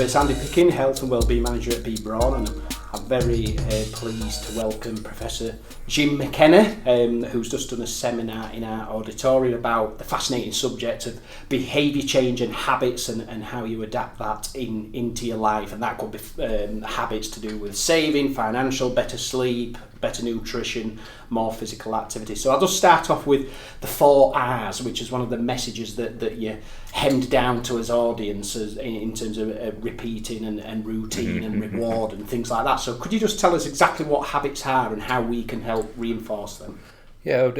it's Andy Picken, Health and Wellbeing Manager at B. Braun, and I'm very pleased to welcome Professor Jim McKenna, who's just done a seminar in our auditorium about the fascinating subject of behaviour change and habits and how you adapt that into your life. And that could be habits to do with saving, financial, better sleep, better nutrition, more physical activity. So I'll just start off with the 4 R's, which is one of the messages that you hemmed down to as audiences in terms of repeating and routine and reward and things like that. So could you just tell us exactly what habits are and how we can help reinforce them? Yeah,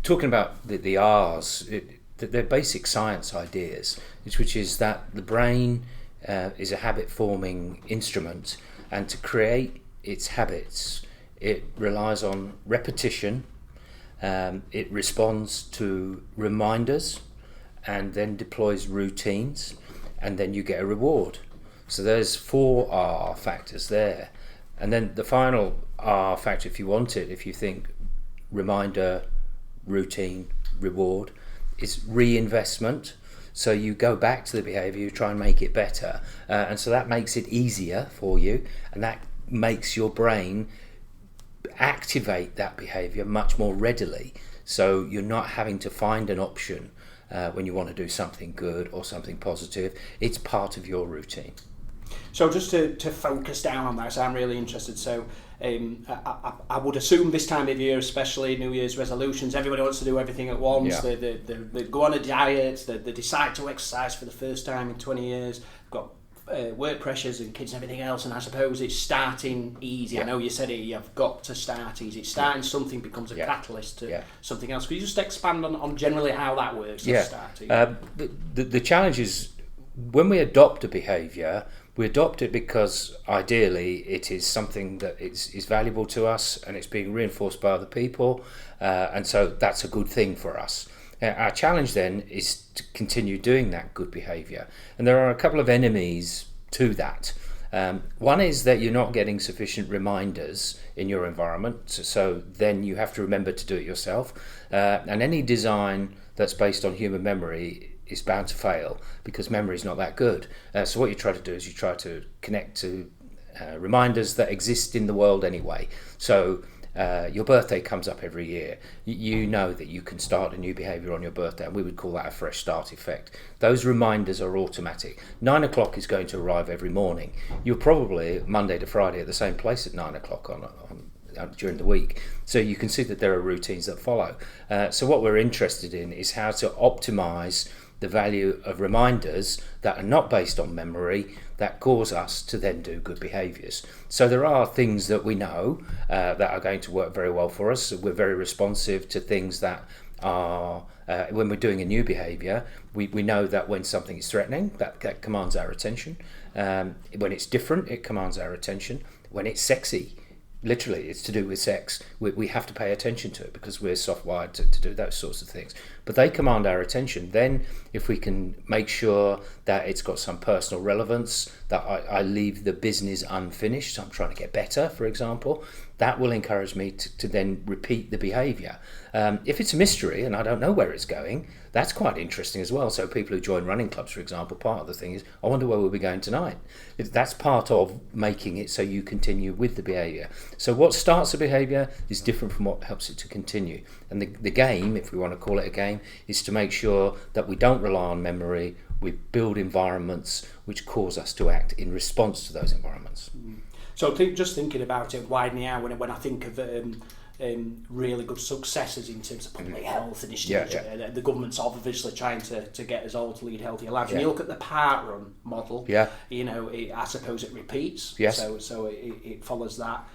talking about the R's, they're basic science ideas, which is that the brain is a habit-forming instrument, and to create its habits, it relies on repetition, it responds to reminders, and then deploys routines, and then you get a reward. So there's 4 R factors there. And then the final R factor, if you want it, if you think reminder, routine, reward, is reinvestment. So you go back to the behaviour, you try and make it better. And so that makes it easier for you, and that makes your brain activate that behaviour much more readily. So you're not having to find an option when you want to do something good or something positive. It's part of your routine. So just to focus down on that, so I'm really interested. So I would assume this time of year, especially New Year's resolutions, everybody wants to do everything at once. Yeah. They go on a diet, they decide to exercise for the first time in 20 years, they've got work pressures and kids and everything else, and I suppose it's starting easy. Yeah. I know you said it, you've got to start easy. It's starting something becomes a catalyst to something else. Could you just expand on generally how that works? The challenge is when we adopt a behaviour, we adopt it because ideally it is something that is valuable to us and it's being reinforced by other people, and so that's a good thing for us. Our challenge then is to continue doing that good behaviour, and there are a couple of enemies to that. One is that you're not getting sufficient reminders in your environment, so then you have to remember to do it yourself, and any design that's based on human memory is bound to fail because memory is not that good. So what you try to do is you try to connect to reminders that exist in the world anyway. So your birthday comes up every year. You know that you can start a new behaviour on your birthday, and we would call that a fresh start effect. Those reminders are automatic. 9 o'clock is going to arrive every morning. You're probably Monday to Friday at the same place at 9 o'clock on during the week. So you can see that there are routines that follow. So what we're interested in is how to optimise the value of reminders that are not based on memory that cause us to then do good behaviours. So there are things that we know that are going to work very well for us. We're very responsive to things that are, when we're doing a new behaviour, we know that when something is threatening, that commands our attention. When it's different, it commands our attention. When it's sexy, literally, it's to do with sex. We have to pay attention to it because we're soft-wired to do those sorts of things. But they command our attention. Then, if we can make sure that it's got some personal relevance, that I leave the business unfinished, so I'm trying to get better, for example, that will encourage me to then repeat the behaviour. If it's a mystery and I don't know where it's going, that's quite interesting as well. So people who join running clubs, for example, part of the thing is, I wonder where we'll be going tonight. That's part of making it so you continue with the behaviour. So what starts a behaviour is different from what helps it to continue. And the game, if we want to call it a game, is to make sure that we don't rely on memory, we build environments which cause us to act in response to those environments. So just thinking about it, widening out, when I think of really good successes in terms of public health initiatives, the government's obviously trying to get us all to lead healthier lives. And you look at the park run model, you know, I suppose it repeats, so it follows that.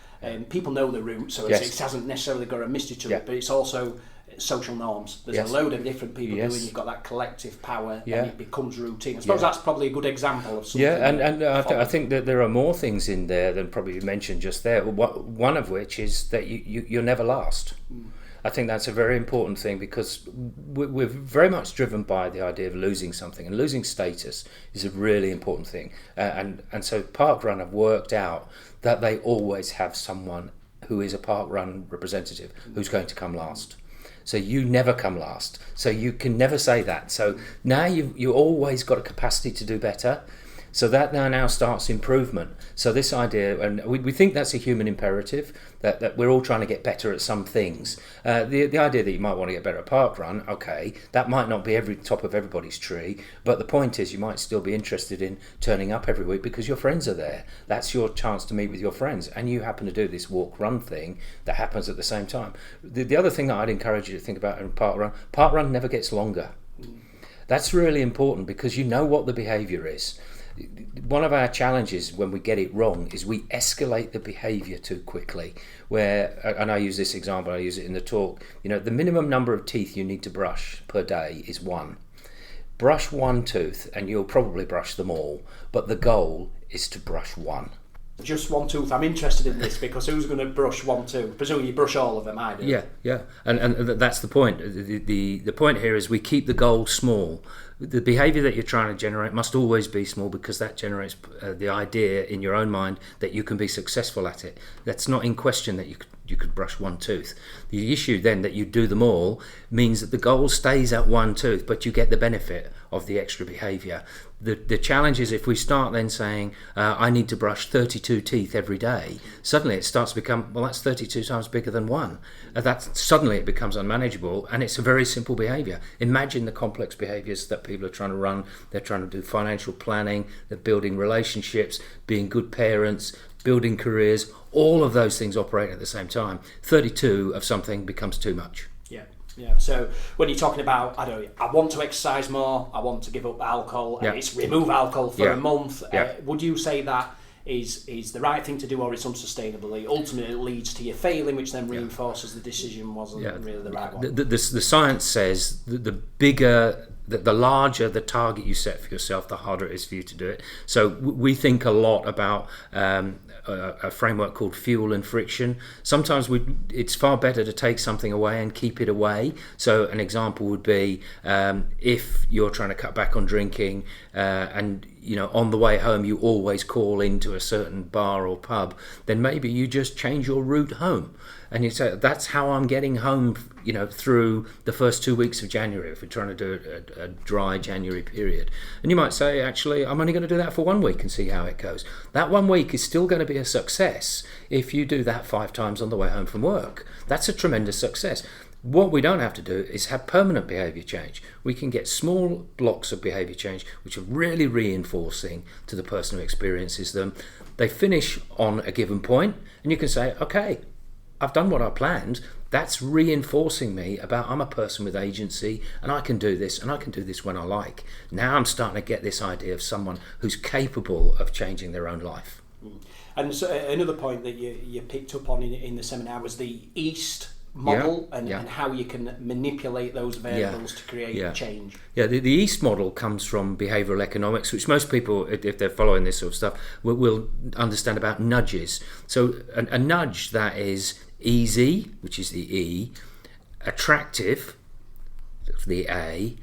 People know the route, so it hasn't necessarily got a mystery to it, but it's also social norms. There's a load of different people doing. You've got that collective power, and it becomes routine. I suppose that's probably a good example of something. And I think that there are more things in there than probably you mentioned just there. One of which is that you'll never last. I think that's a very important thing because we're very much driven by the idea of losing something, and losing status is a really important thing. And so Parkrun have worked out that they always have someone who is a Parkrun representative who's going to come last. So you never come last. So you can never say that. So now you always got a capacity to do better. So that now starts improvement. So this idea, and we think that's a human imperative, that we're all trying to get better at some things. The idea that you might want to get better at park run, okay, that might not be every top of everybody's tree, but the point is you might still be interested in turning up every week because your friends are there. That's your chance to meet with your friends, and you happen to do this walk-run thing that happens at the same time. The other thing that I'd encourage you to think about in park run never gets longer. That's really important because you know what the behaviour is. One of our challenges when we get it wrong is we escalate the behaviour too quickly. And I use this example, I use it in the talk, the minimum number of teeth you need to brush per day is 1. Brush 1 tooth and you'll probably brush them all, but the goal is to brush 1. Just 1 tooth. I'm interested in this because who's going to brush 1 tooth? Presumably you brush all of them, I do. Yeah. And that's the point. The point here is we keep the goal small. The behaviour that you're trying to generate must always be small because that generates the idea in your own mind that you can be successful at it. That's not in question that you could brush 1 tooth. The issue then that you do them all means that the goal stays at 1 tooth, but you get the benefit of the extra behaviour. The challenge is if we start then saying, I need to brush 32 teeth every day, suddenly it starts to become, well, that's 32 times bigger than 1. Suddenly it becomes unmanageable, and it's a very simple behaviour. Imagine the complex behaviours that people are trying to run. They're trying to do financial planning, they're building relationships, being good parents, building careers. All of those things operate at the same time. 32 of something becomes too much. Yeah. So when you're talking about, I want to exercise more, I want to give up alcohol, and it's remove alcohol for a month. Would you say that is the right thing to do, or it's unsustainable? Ultimately, it leads to you failing, which then reinforces the decision wasn't really the right one. The science says that the larger the target you set for yourself, the harder it is for you to do it. So we think a lot about a framework called fuel and friction. Sometimes it's far better to take something away and keep it away. So an example would be if you're trying to cut back on drinking and on the way home you always call into a certain bar or pub, then maybe you just change your route home. And you say, that's how I'm getting home, through the first 2 weeks of January, if we're trying to do a dry January period. And you might say, actually, I'm only going to do that for 1 week and see how it goes. That 1 week is still going to be a success if you do that 5 times on the way home from work. That's a tremendous success. What we don't have to do is have permanent behaviour change. We can get small blocks of behaviour change which are really reinforcing to the person who experiences them. They finish on a given point, and you can say, okay, I've done what I planned. That's reinforcing me about I'm a person with agency and I can do this, and I can do this when I like. Now I'm starting to get this idea of someone who's capable of changing their own life. And so another point that you picked up on in the seminar was the EAST model and how you can manipulate those variables to create change. The EAST model comes from behavioural economics, which most people, if they're following this sort of stuff, will understand about nudges. So a nudge that is easy, which is the E, attractive, the A,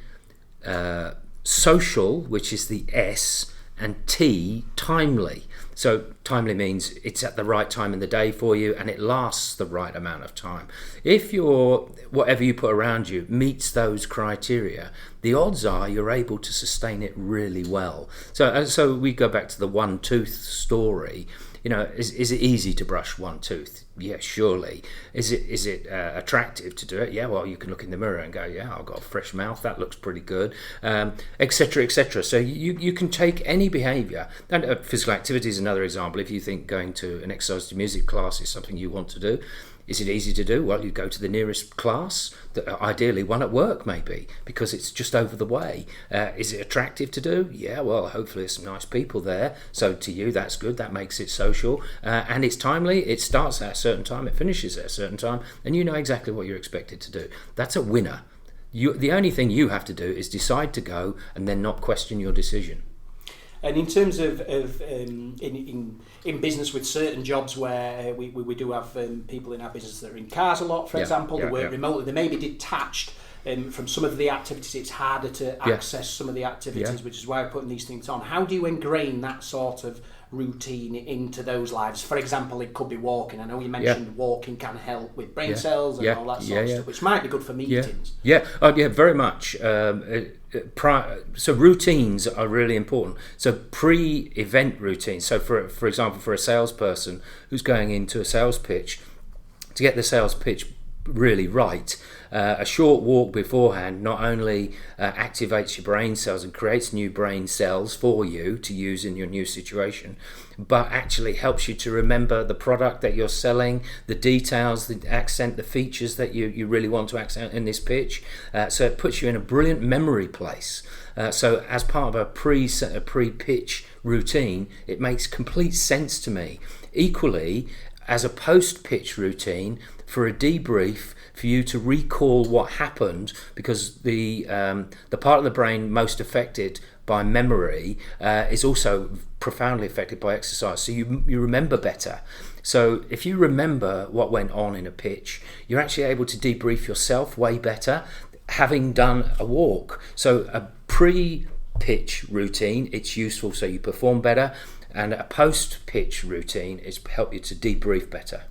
social, which is the S, and T, timely. So timely means it's at the right time in the day for you and it lasts the right amount of time. If whatever you put around you meets those criteria, the odds are you're able to sustain it really well. So we go back to the 1 tooth story. Is it easy to brush 1 tooth? Yeah, surely. Is it attractive to do it? Yeah, well, you can look in the mirror and go, yeah, I've got a fresh mouth, that looks pretty good, etc., etc. So you can take any behaviour. And physical activity is another example. If you think going to an exercise to music class is something you want to do, is it easy to do? Well, you go to the nearest class, ideally one at work maybe, because it's just over the way. Is it attractive to do? Yeah, well, hopefully there's some nice people there. So to you, that's good. That makes it social. And it's timely. It starts at a certain time. It finishes at a certain time. And you know exactly what you're expected to do. That's a winner. The only thing you have to do is decide to go and then not question your decision. And in terms of in business with certain jobs where we do have people in our business that are in cars a lot, for example, they work remotely, they may be detached from some of the activities. It's harder to access some of the activities, which is why we're putting these things on. How do you ingrain that sort of routine into those lives? For example, it could be walking. I know you mentioned walking can help with brain cells and all that sort of stuff, which might be good for meetings. Yeah, very much. So routines are really important. So pre-event routines. So for example, for a salesperson who's going into a sales pitch, to get the sales pitch really right, a short walk beforehand not only activates your brain cells and creates new brain cells for you to use in your new situation, but actually helps you to remember the product that you're selling, the details, the accent, the features that you really want to accent in this pitch. So it puts you in a brilliant memory place. So as part of a pre-pitch routine, it makes complete sense to me. Equally, as a post-pitch routine, for a debrief, for you to recall what happened, because the part of the brain most affected by memory is also profoundly affected by exercise. So you remember better. So if you remember what went on in a pitch, you're actually able to debrief yourself way better, having done a walk. So a pre-pitch routine, it's useful so you perform better, and a post-pitch routine is help you to debrief better.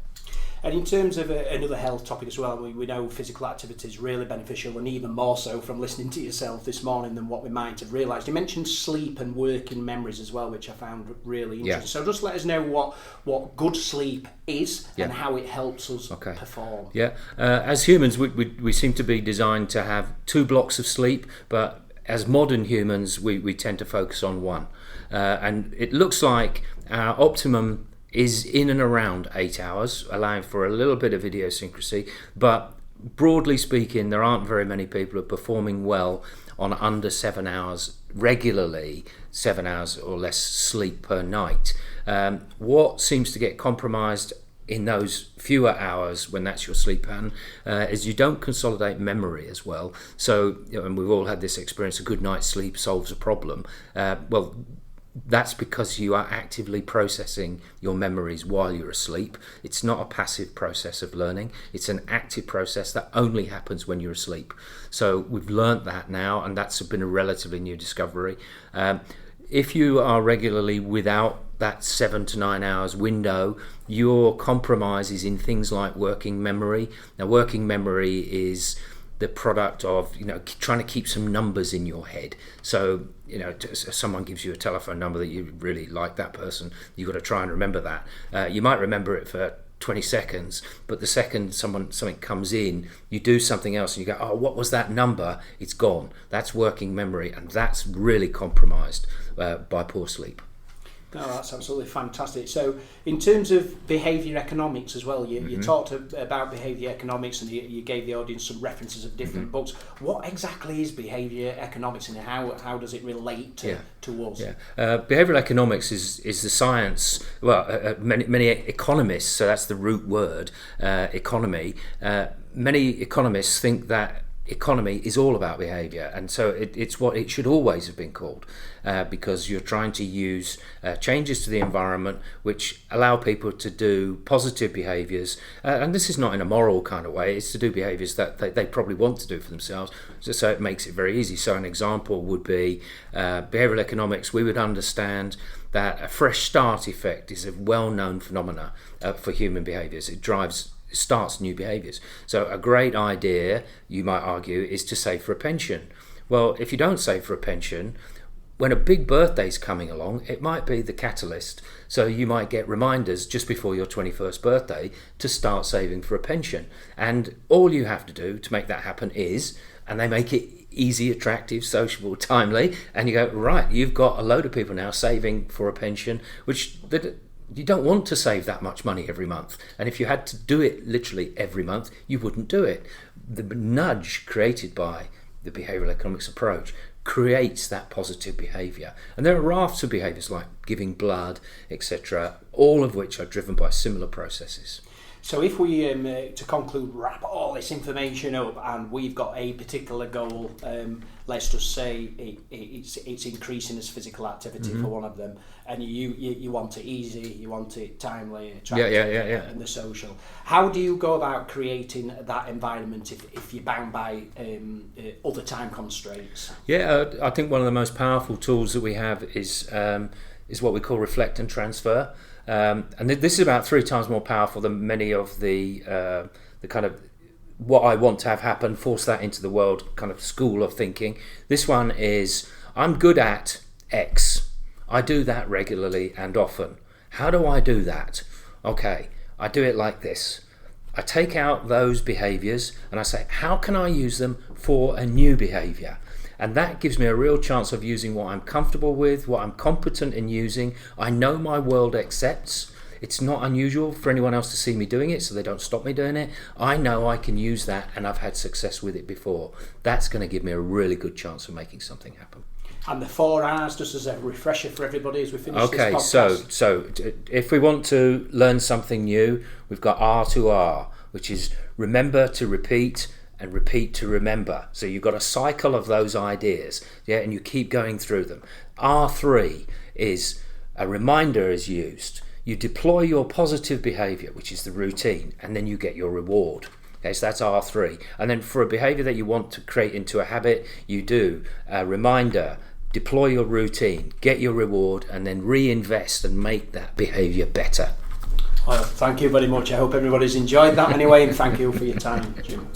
And in terms of another health topic as well, we know physical activity is really beneficial, and even more so from listening to yourself this morning than what we might have realised. You mentioned sleep and working memories as well, which I found really interesting. So just let us know what good sleep is and how it helps us perform. As humans, we seem to be designed to have 2 blocks of sleep, but as modern humans, we tend to focus on 1. And it looks like our optimum is in and around 8 hours, allowing for a little bit of idiosyncrasy, but broadly speaking, there aren't very many people who are performing well on under 7 hours regularly, 7 hours or less sleep per night. What seems to get compromised in those fewer hours when that's your sleep pattern is you don't consolidate memory as well. So, and we've all had this experience, a good night's sleep solves a problem. That's because you are actively processing your memories while you're asleep. It's not a passive process of learning. It's an active process that only happens when you're asleep. So we've learnt that now, and that's been a relatively new discovery. If you are regularly without that 7 to 9 hours window, your compromise is in things like working memory. Now, working memory is the product of trying to keep some numbers in your head. So someone gives you a telephone number that you really like that person, you've got to try and remember that. You might remember it for 20 seconds, but the second something comes in, you do something else and you go, oh, what was that number? It's gone. That's working memory, and that's really compromised by poor sleep. No, that's absolutely fantastic. So in terms of behaviour economics as well, you talked about behaviour economics, and you gave the audience some references of different books. What exactly is behaviour economics, and how does it relate to us? Behavioural economics is the science, many economists, so that's the root word, economy, many economists think that economy is all about behaviour, and so it's what it should always have been called, because you're trying to use changes to the environment which allow people to do positive behaviours, and this is not in a moral kind of way, it's to do behaviours that they probably want to do for themselves, so it makes it very easy. So an example would be behavioural economics. We would understand that a fresh start effect is a well-known phenomena for human behaviours. It starts new behaviours. So a great idea, you might argue, is to save for a pension. Well, if you don't save for a pension, when a big birthday's coming along, it might be the catalyst. So you might get reminders just before your 21st birthday to start saving for a pension. And all you have to do to make that happen is, and they make it easy, attractive, sociable, timely, and you go, right, you've got a load of people now saving for a pension, which you don't want to save that much money every month. And if you had to do it literally every month, you wouldn't do it. The nudge created by the behavioural economics approach creates that positive behaviour. And there are rafts of behaviours like giving blood, etc., all of which are driven by similar processes. So if we, to conclude, wrap all this information up, and we've got a particular goal, let's just say it's increasing as physical activity for one of them, and you want it easy, you want it timely, attractive, and the social. How do you go about creating that environment if you're bound by other time constraints? I think one of the most powerful tools that we have is is what we call reflect and transfer. And this is about 3 times more powerful than many of the kind of what I want to have happen, force that into the world kind of school of thinking. This one is, I'm good at X. I do that regularly and often. How do I do that? Okay, I do it like this. I take out those behaviours and I say, how can I use them for a new behaviour? And that gives me a real chance of using what I'm comfortable with, what I'm competent in using. I know my world accepts. It's not unusual for anyone else to see me doing it, so they don't stop me doing it. I know I can use that, and I've had success with it before. That's going to give me a really good chance of making something happen. And the 4 R's, just as a refresher for everybody as we finish this Okay, podcast. so if we want to learn something new, we've got R2R, which is remember to repeat and repeat to remember. So you've got a cycle of those ideas, yeah, and you keep going through them. R3 is a reminder is used. You deploy your positive behaviour, which is the routine, and then you get your reward. Okay, so that's R3. And then for a behaviour that you want to create into a habit, you do a reminder, deploy your routine, get your reward, and then reinvest and make that behaviour better. Well, thank you very much. I hope everybody's enjoyed that anyway, and thank you for your time, Jim.